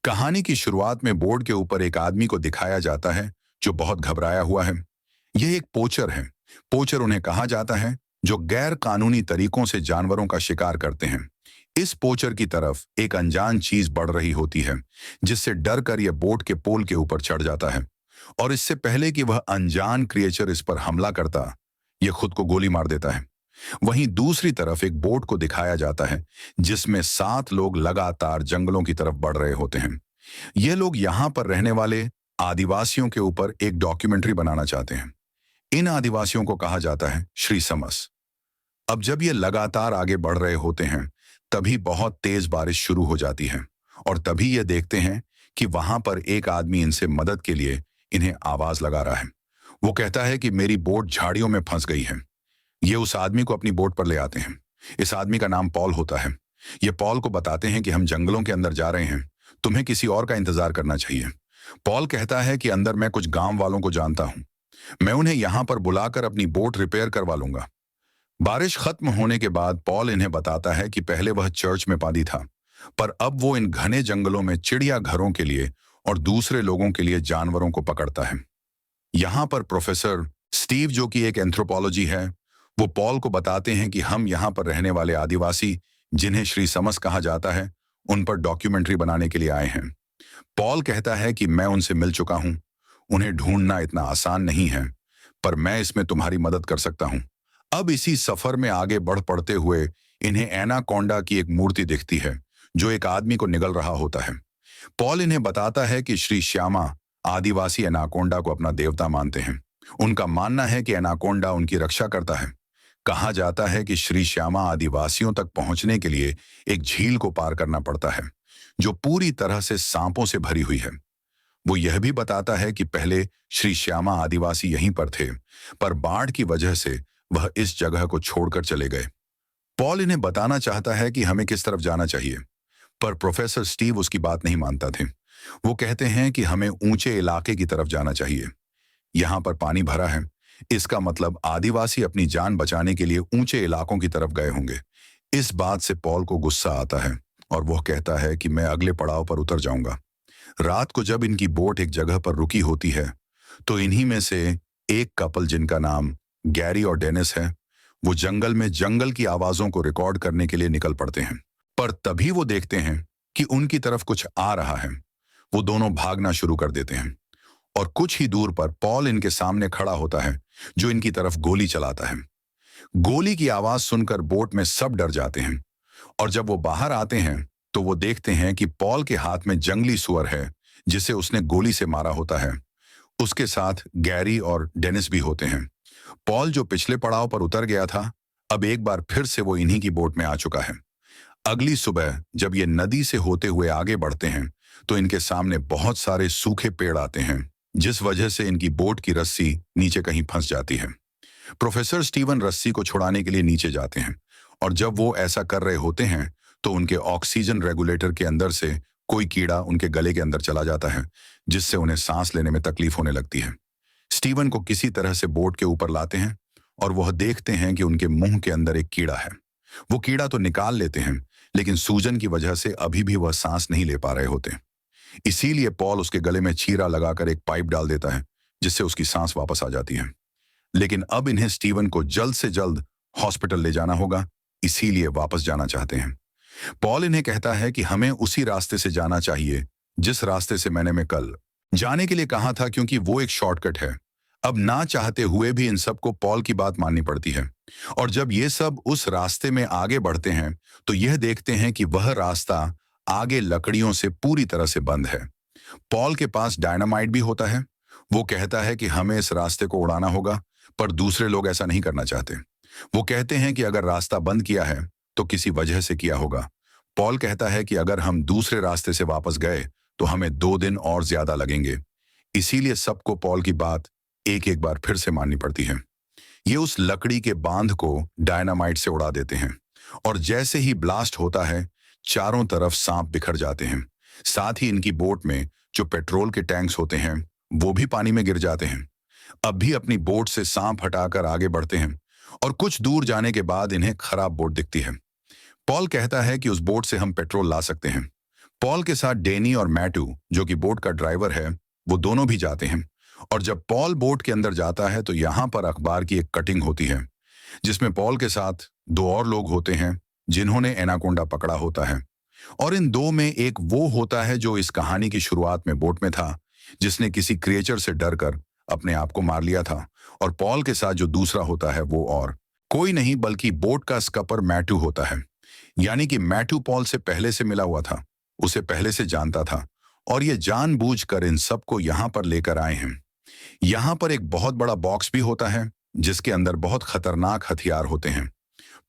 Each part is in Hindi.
कहानी की शुरुआत में बोर्ड के ऊपर एक आदमी को दिखाया जाता है जो बहुत घबराया हुआ है। यह एक पोचर है। पोचर उन्हें कहा जाता है जो गैर कानूनी तरीकों से जानवरों का शिकार करते हैं। इस पोचर की तरफ एक अनजान चीज बढ़ रही होती है, जिससे डर कर यह बोट के पोल के ऊपर चढ़ जाता है। और इससे पहले कि वह अनजान क्रिएचर इस पर हमला करता, यह खुद को गोली मार देता है। वहीं दूसरी तरफ एक बोट को दिखाया जाता है जिसमें 7 लोग लगातार जंगलों की तरफ बढ़ रहे होते हैं। ये लोग यहाँ पर रहने वाले आदिवासियों के ऊपर एक डॉक्यूमेंट्री बनाना चाहते हैं। इन आदिवासियों को कहा जाता है श्री समस। अब जब ये लगातार आगे बढ़ रहे होते हैं, तभी बहुत तेज बारिश शुरू हो जाती है। और तभी ये देखते हैं कि वहां पर एक आदमी इनसे मदद के लिए इन्हें आवाज लगा रहा है। वो कहता है कि मेरी बोट झाड़ियों में फंस गई है। ये उस आदमी को अपनी बोट पर ले आते हैं। इस आदमी का नाम पॉल होता है। ये पॉल को बताते हैं कि हम जंगलों के अंदर जा रहे हैं, तुम्हें किसी और का इंतजार करना चाहिए। पॉल कहता है कि अंदर मैं कुछ गांव वालों को जानता हूं, मैं उन्हें यहां पर बुलाकर अपनी बोट रिपेयर करवा लूंगा। बारिश खत्म होने के बाद पॉल इन्हें बताता है कि पहले वह चर्च में पादी था, पर अब वो इन घने जंगलों में चिड़िया घरों के लिए और दूसरे लोगों के लिए जानवरों को पकड़ता है। यहाँ पर प्रोफेसर स्टीव, जो कि एक एंथ्रोपोलॉजी है, वो पॉल को बताते हैं कि हम यहाँ पर रहने वाले आदिवासी, जिन्हें श्री समस कहा जाता है, उन पर डॉक्यूमेंट्री बनाने के लिए आए हैं। पॉल कहता है कि मैं उनसे मिल चुका हूं, उन्हें ढूंढना इतना आसान नहीं है, पर मैं इसमें तुम्हारी मदद कर सकता हूं। अब इसी सफर में आगे बढ़ पड़ते हुए इन्हें एनाकोंडा की एक मूर्ति दिखती है जो एक आदमी को निगल रहा होता है। पॉल इन्हें बताता है कि श्री श्यामा आदिवासी एनाकोंडा को अपना देवता मानते हैं। उनका मानना है कि एनाकोंडा उनकी रक्षा करता है। कहा जाता है कि श्री श्यामा आदिवासियों तक पहुंचने के लिए एक झील को पार करना पड़ता है जो पूरी तरह से सांपों से भरी हुई है। वो यह भी बताता है कि पहले श्री श्यामा आदिवासी यहीं पर थे, पर बाढ़ की वजह से वह इस जगह को छोड़कर चले गए। पॉल इन्हें बताना चाहता है कि हमें किस तरफ जाना चाहिए, पर प्रोफेसर स्टीव उसकी बात नहीं मानता थे। वो कहते हैं कि हमें ऊंचे इलाके की तरफ जाना चाहिए। यहाँ पर पानी भरा है, इसका मतलब आदिवासी अपनी जान बचाने के लिए ऊंचे इलाकों की तरफ गए होंगे। इस बात से पॉल को गुस्सा आता है और वह कहता है कि मैं अगले पड़ाव पर उतर जाऊंगा। रात को जब इनकी बोट एक जगह पर रुकी होती है, तो इन्हीं में से एक कपल, जिनका नाम गैरी और डेनिस है, वो जंगल में जंगल की आवाजों को रिकॉर्ड करने के लिए निकल पड़ते हैं। पर तभी वो देखते हैं कि उनकी तरफ कुछ आ रहा है। वो दोनों भागना शुरू कर देते हैं और कुछ ही दूर पर पॉल इनके सामने खड़ा होता है जो इनकी तरफ गोली चलाता है। गोली की आवाज सुनकर बोट में सब डर जाते हैं और जब वो बाहर आते हैं तो वो देखते हैं कि पॉल के हाथ में जंगली सुअर है जिसे उसने गोली से मारा होता है। उसके साथ गैरी और डेनिस भी होते हैं। पॉल, जो पिछले पड़ाव पर उतर गया था, अब एक बार फिर से वो इन्हीं की बोट में आ चुका है। अगली सुबह जब ये नदी से होते हुए आगे बढ़ते हैं तो इनके सामने बहुत सारे सूखे पेड़ आते हैं, जिस वजह से इनकी बोट की रस्सी नीचे कहीं फंस जाती है। प्रोफेसर स्टीवन रस्सी को छुड़ाने के लिए नीचे जाते हैं और जब वो ऐसा कर रहे होते हैं तो उनके ऑक्सीजन रेगुलेटर के अंदर से कोई कीड़ा उनके गले के अंदर चला जाता है, जिससे उन्हें सांस लेने में तकलीफ होने लगती है। स्टीवन को किसी तरह से बोट के ऊपर लाते हैं और वह देखते हैं कि उनके मुंह के अंदर एक कीड़ा है। वो कीड़ा तो निकाल लेते हैं, लेकिन सूजन की वजह से अभी भी वह सांस नहीं ले पा रहे होते। इसीलिए पॉल उसके गले में चीरा लगाकर एक पाइप डाल देता है, जिससे उसकी सांस वापस आ जाती है। लेकिन अब इन्हें स्टीवन को जल्द से जल्द हॉस्पिटल ले जाना होगा, इसीलिए वापस जाना चाहते हैं। पॉल इन्हें कहता है कि हमें उसी रास्ते से जाना चाहिए जिस रास्ते से मैं कल जाने के लिए कहा था, क्योंकि वो एक शॉर्टकट है। अब ना चाहते हुए भी इन सबको पॉल की बात माननी पड़ती है और जब ये सब उस रास्ते में आगे बढ़ते हैं तो यह देखते हैं कि वह रास्ता आगे लकड़ियों से पूरी तरह से बंद है। पॉल के पास डायनामाइट भी होता है। वो कहता है कि हमें इस रास्ते को उड़ाना होगा, पर दूसरे लोग ऐसा नहीं करना चाहते। वो कहते हैं कि अगर रास्ता बंद किया है तो किसी वजह से किया होगा। पॉल कहता है कि अगर हम दूसरे रास्ते से वापस गए तो हमें 2 दिन और ज्यादा लगेंगे। इसीलिए सबको पॉल की बात एक एक बार फिर से माननी पड़ती है। ये उस लकड़ी के बांध को डायनामाइट से उड़ा देते हैं और जैसे ही ब्लास्ट होता है, चारों तरफ सांप बिखर जाते हैं। साथ ही इनकी बोट में जो पेट्रोल के टैंक्स होते हैं वो भी पानी में गिर जाते हैं। अब भी अपनी बोट से सांप हटाकर आगे बढ़ते हैं और कुछ दूर जाने के बाद इन्हें खराब बोट दिखती है। पॉल कहता है कि उस बोट से हम पेट्रोल ला सकते हैं, पॉल के साथ डेनी और मैटू, जो कि बोट का ड्राइवर है, वो दोनों भी जाते हैं। और जब पॉल बोट के अंदर जाता है तो यहाँ पर अखबार की एक कटिंग होती है, जिसमें पॉल के साथ दो और लोग होते हैं जिन्होंने एनाकोंडा पकड़ा होता है। और इन दो में एक वो होता है जो इस कहानी की शुरुआत में बोट में था, जिसने किसी क्रिएचर से डरकर अपने आप को मार लिया था। और पॉल के साथ जो दूसरा होता है वो और कोई नहीं बल्कि बोट का स्कपर मैटू होता है। यानी कि मैटू पॉल से पहले से मिला हुआ था, उसे पहले से जानता था, और ये जानबूझकर इन सबको यहाँ पर लेकर आए हैं। यहाँ पर एक बहुत बड़ा बॉक्स भी होता है जिसके अंदर बहुत खतरनाक हथियार होते हैं।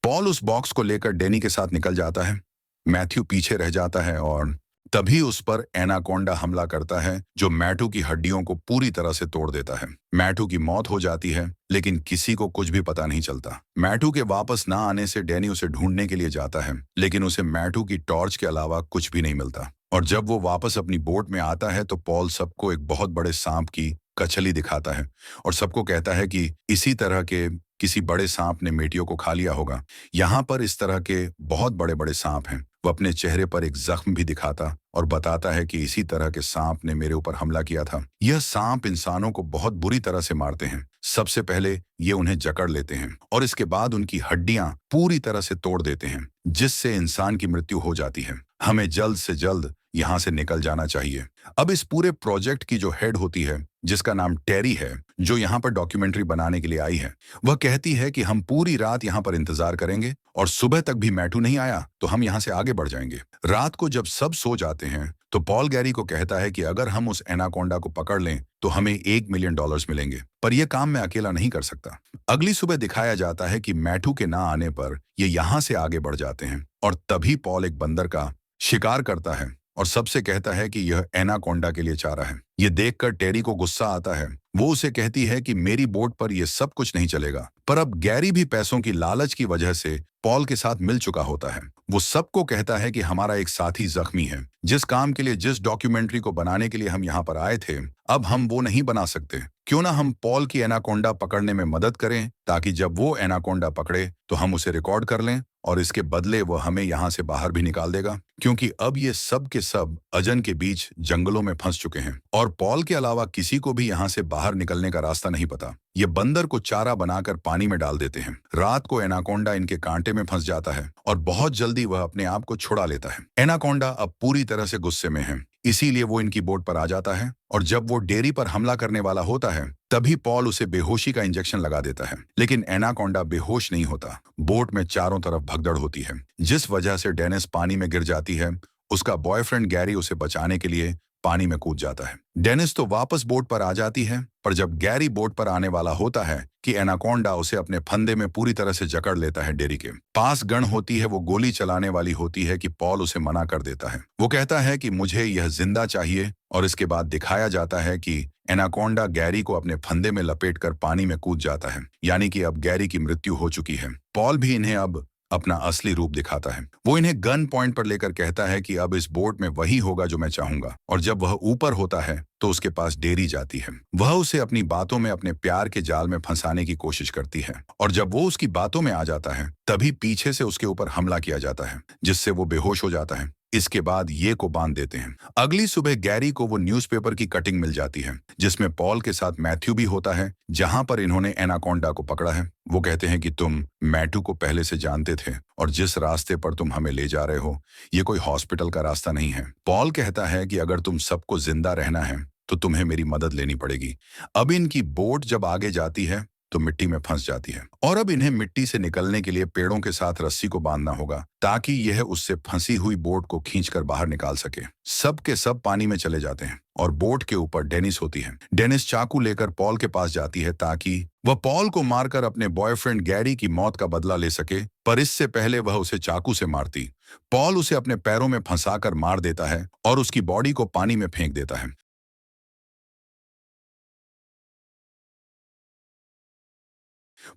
पॉल उस बॉक्स को लेकर डेनी के साथ निकल जाता है। मैथ्यू पीछे रह जाता है और तभी उस पर एनाकोंडा हमला करता है, जो मैटू की हड्डियों को पूरी तरह से तोड़ देता है। मैटू की मौत हो जाती है, लेकिन किसी को कुछ भी पता नहीं चलता। मैटू के वापस ना आने से डेनी उसे ढूंढने के लिए जाता है, लेकिन उसे मैटू की टॉर्च के अलावा कुछ भी नहीं मिलता। और जब वो वापस अपनी बोट में आता है तो पॉल सबको एक बहुत बड़े सांप की कचली दिखाता है और सबको कहता है कि इसी तरह के किसी बड़े सांप ने मेटियों को खा लिया होगा। यहाँ पर इस तरह के बहुत बड़े बड़े सांप हैं। वो अपने चेहरे पर एक जख्म भी दिखाता और बताता है कि इसी तरह के सांप ने मेरे ऊपर हमला किया था। यह सांप इंसानों को बहुत बुरी तरह से मारते हैं। सबसे पहले ये उन्हें जकड़ लेते हैं और इसके बाद उनकी हड्डियां पूरी तरह से तोड़ देते हैं, जिससे इंसान की मृत्यु हो जाती है। हमें जल्द से जल्द यहाँ से निकल जाना चाहिए। अब इस पूरे प्रोजेक्ट की जो हेड होती है, जिसका नाम टेरी है, जो यहाँ पर डॉक्यूमेंट्री बनाने के लिए आई है, वह कहती है कि हम पूरी रात यहाँ पर इंतजार करेंगे और सुबह तक भी मैटू नहीं आया तो हम यहाँ से आगे बढ़ जाएंगे। रात को जब सब सो जाते हैं तो पॉल गैरी को कहता है कि अगर हम उस एनाकोंडा को पकड़ लें तो हमें $1 मिलियन मिलेंगे, पर यह काम मैं अकेला नहीं कर सकता। अगली सुबह दिखाया जाता है कि मैटू के ना आने पर ये यहाँ से आगे बढ़ जाते हैं और तभी पॉल एक बंदर का शिकार करता है और सबसे कहता है कि यह एनाकोंडा के लिए चारा है। ये देखकर टेरी को गुस्सा आता है। वो उसे कहती है कि मेरी बोट पर यह सब कुछ नहीं चलेगा। पर अब गैरी भी पैसों की लालच की वजह से पॉल के साथ मिल चुका होता है। वो सबको कहता है कि हमारा एक साथी जख्मी है। जिस काम के लिए, जिस डॉक्यूमेंट्री को बनाने के लिए हम यहाँ पर आए थे, अब हम वो नहीं बना सकते। क्यों ना हम पॉल की एनाकोंडा पकड़ने में मदद करें, ताकि जब वो एनाकोंडा पकड़े तो हम उसे रिकॉर्ड कर लें और इसके बदले वो हमें यहाँ से बाहर भी निकाल देगा, क्योंकि अब ये सब के सब अजन के बीच जंगलों में फंस चुके हैं और पॉल के अलावा किसी को भी यहाँ से बाहर निकलने का रास्ता नहीं पता। ये बंदर को चारा बनाकर पानी में डाल देते हैं। रात को एनाकोंडा इनके कांटे में फंस जाता है और बहुत जल्दी वह अपने आप को छुड़ा लेता है। एनाकोंडा अब पूरी तरह से गुस्से में है, इसीलिए वो इनकी बोट पर आ जाता है और जब वो डेरी पर हमला करने वाला होता है तभी पॉल उसे बेहोशी का इंजेक्शन लगा देता है, लेकिन एनाकोंडा बेहोश नहीं होता। बोट में चारों तरफ भगदड़ होती है, जिस वजह से डेनिस पानी में गिर जाती है। उसका बॉयफ्रेंड गैरी उसे बचाने के लिए पानी में कूद जाता है। डेनिस तो वापस बोट पर आ जाती है, पर जब गैरी बोट पर आने वाला होता है कि एनाकोंडा उसे अपने फंदे में पूरी तरह से जकड़ लेता है। डेरी के पास गन होती है, वो गोली चलाने वाली होती है कि पॉल उसे मना कर देता है। वो कहता है कि मुझे यह जिंदा चाहिए और इसके बाद दिखाया जाता है कि एनाकोंडा गैरी को अपने फंदे में लपेटकर पानी में कूद जाता है, यानी कि अब गैरी की मृत्यु हो चुकी है। पॉल भी इन्हें अब अपना असली रूप दिखाता है। वो इन्हें गन पॉइंट पर लेकर कहता है कि अब इस बोट में वही होगा जो मैं चाहूंगा, और जब वह ऊपर होता है तो उसके पास डेरी जाती है। वह उसे अपनी बातों में अपने प्यार के जाल में फंसाने की कोशिश करती है और जब वो उसकी बातों में आ जाता है तभी पीछे से उसके ऊपर हमला किया जाता है, जिससे वो बेहोश हो जाता है। इसके बाद ये को बांध देते हैं। अगली सुबह गैरी को वो न्यूज़पेपर की कटिंग मिल जाती है जिसमें पॉल के साथ मैथ्यू भी होता है, जहां पर इन्होंने एनाकोंडा को पकड़ा है। वो कहते हैं कि तुम मैटू को पहले से जानते थे और जिस रास्ते पर तुम हमें ले जा रहे हो ये कोई हॉस्पिटल का रास्ता नहीं है। पॉल कहता है कि अगर तुम सबको जिंदा रहना है तो तुम्हें मेरी मदद लेनी पड़ेगी। अब इनकी बोट जब आगे जाती है तो मिट्टी में फंस जाती है और अब इन्हें मिट्टी से निकलने के लिए पेड़ों के साथ रस्सी को बांधना होगा ताकि यह उससे फंसी हुई बोट को खींचकर बाहर निकाल सके। सब के सब पानी में चले जाते हैं और बोट के ऊपर डेनिस होती है। डेनिस चाकू लेकर पॉल के पास जाती है ताकि वह पॉल को मारकर अपने बॉयफ्रेंड गैरी की मौत का बदला ले सके, पर इससे पहले वह उसे चाकू से मारती। पॉल उसे अपने पैरों में फंसाकर मार देता है और उसकी बॉडी को पानी में फेंक देता है।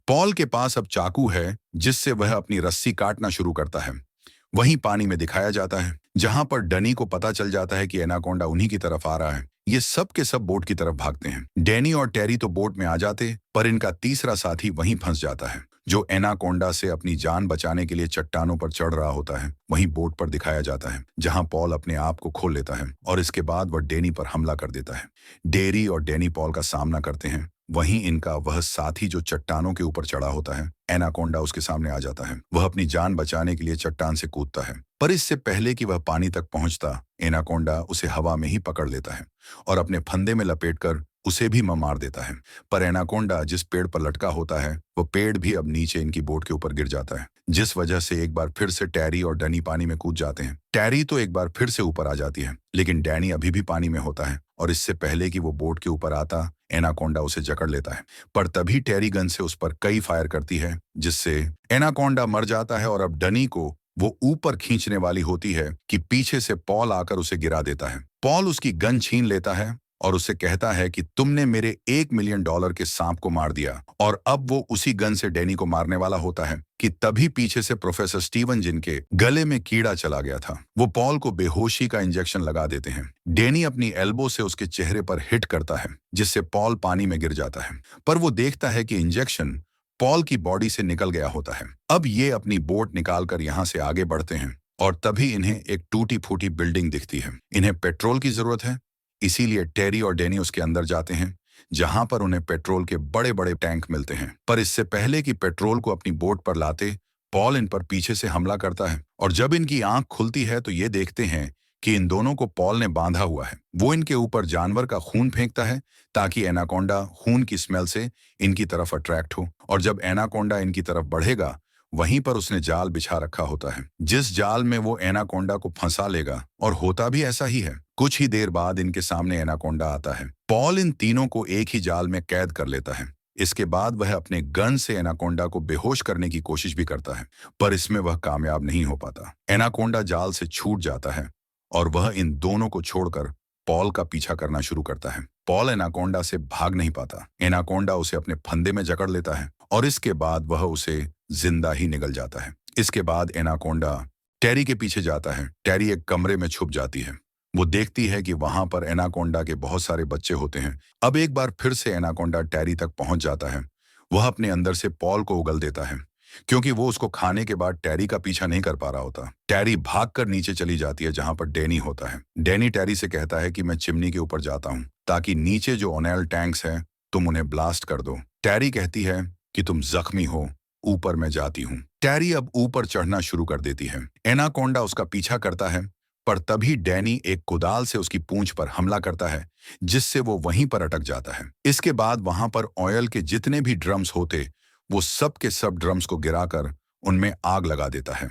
पॉल के पास अब चाकू है जिससे वह अपनी रस्सी काटना शुरू करता है। वहीं पानी में दिखाया जाता है जहां पर डनी को पता चल जाता है कि एनाकोंडा उन्हीं की तरफ आ रहा है। ये सब के सब बोट की तरफ भागते हैं। डैनी और टेरी तो बोट में आ जाते, पर इनका तीसरा साथी वहीं फंस जाता है, जो एनाकोंडा से अपनी जान बचाने के लिए चट्टानों पर चढ़ रहा होता है वहीं बोट पर दिखाया जाता है, जहां पॉल अपने आप को खोल लेता है और इसके बाद वह डैनी पर हमला कर देता है। डेरी और डैनी पॉल का सामना करते हैं। वहीं इनका वह साथी जो चट्टानों के ऊपर चढ़ा होता है, एनाकोंडा, उसके सामने आ जाता है। वह अपनी जान बचाने के लिए चट्टान से कूदता है, पर इससे पहले कि वह पानी तक पहुंचता, एनाकोंडा उसे हवा में ही पकड़ लेता है और अपने फंदे में लपेटकर उसे भी मार देता है। पर एनाकोंडा जिस पेड़ पर लटका होता है वह पेड़ भी अब नीचे इनकी बोट के ऊपर गिर जाता है, जिस वजह से एक बार फिर से टैरी और डैनी पानी में कूद जाते हैं। टैरी तो एक बार फिर से ऊपर आ जाती है, लेकिन डैनी अभी भी पानी में होता है और इससे पहले कि वो बोट के ऊपर आता, एनाकोंडा उसे जकड़ लेता है। पर तभी टैरी गन से उस पर कई फायर करती है, जिससे एनाकोंडा मर जाता है और अब डैनी को वो ऊपर खींचने वाली होती है कि पीछे से पॉल आकर उसे गिरा देता है। पॉल उसकी गन छीन लेता है और उससे कहता है कि तुमने मेरे $1 मिलियन के सांप को मार दिया। और अब वो उसी गन से डैनी को मारने वाला होता है कि तभी पीछे से प्रोफेसर स्टीवन, जिनके गले में कीड़ा चला गया था, वो पॉल को बेहोशी का इंजेक्शन लगा देते हैं। डैनी अपनी एल्बो से उसके चेहरे पर हिट करता है, जिससे पॉल पानी में गिर जाता है, पर वो देखता है कि इंजेक्शन पॉल की बॉडी से निकल गया होता है। अब ये अपनी बोट निकालकर यहाँ से आगे बढ़ते हैं और तभी इन्हें एक टूटी फूटी बिल्डिंग दिखती है। इन्हें पेट्रोल की जरूरत है, इसीलिए टैरी और डैनी उसके अंदर जाते हैं, जहां पर उन्हें पेट्रोल के बड़े बड़े टैंक मिलते हैं। पर इससे पहले कि पेट्रोल को अपनी बोट पर लाते, पॉल इन पर पीछे से हमला करता है और जब इनकी आंख खुलती है तो ये देखते हैं कि इन दोनों को पॉल ने बांधा हुआ है। वो इनके ऊपर जानवर का खून फेंकता है ताकि एनाकोंडा खून की स्मेल से इनकी तरफ अट्रैक्ट हो, और जब एनाकोंडा इनकी तरफ बढ़ेगा वहीं पर उसने जाल बिछा रखा होता है, जिस जाल में वो एनाकोंडा को फंसा लेगा, और होता भी ऐसा ही है। कुछ ही देर बाद इनके सामने एनाकोंडा आता है। पॉल इन तीनों को एक ही जाल में कैद कर लेता है। इसके बाद वह अपने गन से एनाकोंडा को बेहोश करने की कोशिश भी करता है, पर इसमें वह कामयाब नहीं हो पाता। एनाकोंडा जाल से छूट जाता है और वह इन दोनों को छोड़कर पॉल का पीछा करना शुरू करता है। पॉल एनाकोंडा से भाग नहीं पाता। एनाकोंडा उसे अपने फंदे में जकड़ लेता है और इसके बाद वह उसे जिंदा ही निगल जाता है। इसके बाद एनाकोंडा टैरी के पीछे जाता है। टैरी एक कमरे में छुप जाती है। वो देखती है कि वहां पर एनाकोंडा के बहुत सारे बच्चे होते हैं। अब एक बार फिर से एनाकोंडा टैरी तक पहुंच जाता है। वह अपने अंदर से पॉल को उगल देता है, क्योंकि वो उसको खाने के बाद टैरी का पीछा नहीं कर पा रहा होता। टैरी भागकर नीचे चली जाती है जहां पर डैनी होता है। डैनी टैरी से कहता है कि मैं चिमनी के ऊपर जाता हूं ताकि नीचे जो ऑनेल टैंक्स हैं तुम उन्हें ब्लास्ट कर दो। टैरी कहती है कि तुम जख्मी हो, ऊपर मैं जाती हूँ। टैरी अब ऊपर चढ़ना शुरू कर देती है। एनाकोंडा उसका पीछा करता है, पर तभी डैनी एक कुदाल से उसकी पूंछ पर हमला करता है, जिससे वो वहीं पर अटक जाता है। इसके बाद वहां पर ऑयल के जितने भी ड्रम्स होते, वो सब के सब ड्रम्स को गिराकर उनमें आग लगा देता है।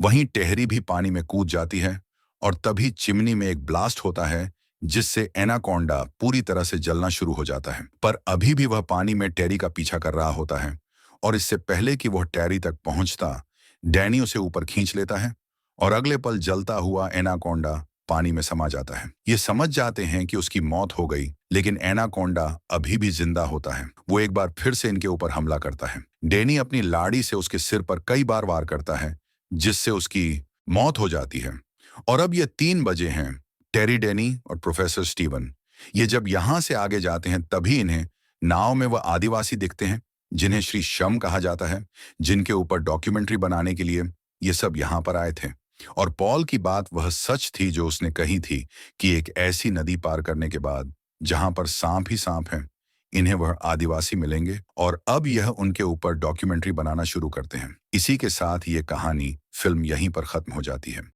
वहीं टहरी भी पानी में कूद जाती है और तभी चिमनी में एक ब्लास्ट होता है, जिससे एनाकोंडा पूरी तरह से जलना शुरू हो जाता है। पर अभी भी वह पानी में टैरी का पीछा कर रहा होता है और इससे पहले कि वह टैरी तक पहुंचता, डैनी उसे ऊपर खींच लेता है और अगले पल जलता हुआ एनाकोंडा पानी में समा जाता है। ये समझ जाते हैं कि उसकी मौत हो गई, लेकिन एनाकोंडा अभी भी जिंदा होता है। वो एक बार फिर से इनके ऊपर हमला करता है। डैनी अपनी लाड़ी से उसके सिर पर कई बार वार करता है, जिससे उसकी मौत हो जाती है। और अब ये 3 बजे हैं। टैरी, डैनी और प्रोफेसर स्टीवन ये जब यहाँ से आगे जाते हैं तभी इन्हें नाव में वह आदिवासी दिखते हैं जिन्हें श्री शम कहा जाता है, जिनके ऊपर डॉक्यूमेंट्री बनाने के लिए ये सब यहाँ पर आए थे। और पॉल की बात वह सच थी जो उसने कही थी कि एक ऐसी नदी पार करने के बाद जहां पर सांप ही सांप हैं, इन्हें वह आदिवासी मिलेंगे, और अब यह उनके ऊपर डॉक्यूमेंट्री बनाना शुरू करते हैं। इसी के साथ ये कहानी, फिल्म यहीं पर खत्म हो जाती है।